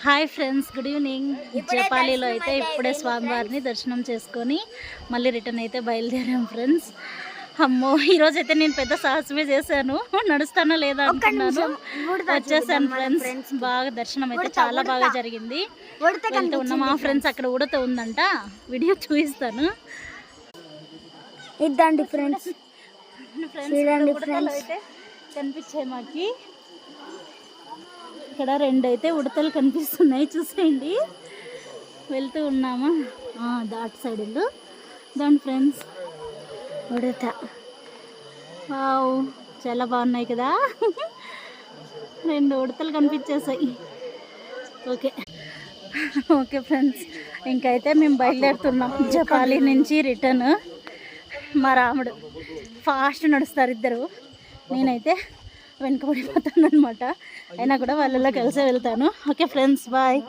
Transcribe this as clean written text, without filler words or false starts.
Hi friends, good evening. జపాలిలో అయితే ఇప్పుడే స్వామివారిని దర్శనం చేసుకొని మళ్ళీ రిటర్న్ అయితే బయలుదేరాం ఫ్రెండ్స్. అమ్మో, ఈరోజు అయితే నేను పెద్ద సాహసమే చేశాను. నడుస్తానో లేదా అనుకున్నాను, వచ్చేసాను ఫ్రెండ్స్. బాగా దర్శనం అయితే చాలా బాగా జరిగింది. వెళ్తూ ఉన్న మా ఫ్రెండ్స్ అక్కడ ఉడత ఉందంట, వీడియో చూపిస్తాను. ఇద్దండి ఫ్రెండ్స్, అయితే కనిపించాయి మాకి. ఇక్కడ రెండు అయితే ఉడతలు కనిపిస్తున్నాయి, చూసేయండి. వెళ్తూ ఉన్నామా, దాట్ సైడ్ వెళ్ళు దాని ఫ్రెండ్స్. ఉడత వావ్, చాలా బాగున్నాయి కదా. రెండు ఉడతలు కనిపించేసాయి. ఓకే ఓకే ఫ్రెండ్స్, ఇంకైతే మేము బయలుదేరుతున్నాం జపాలి నుంచి రిటర్న్. మా రాముడు ఫాస్ట్ నడుస్తారు ఇద్దరు, నేనైతే వెనకబడిపోతాను అనమాట. అయినా కూడా వాళ్ళలో కలిసే వెళ్తాను. Okay friends, bye.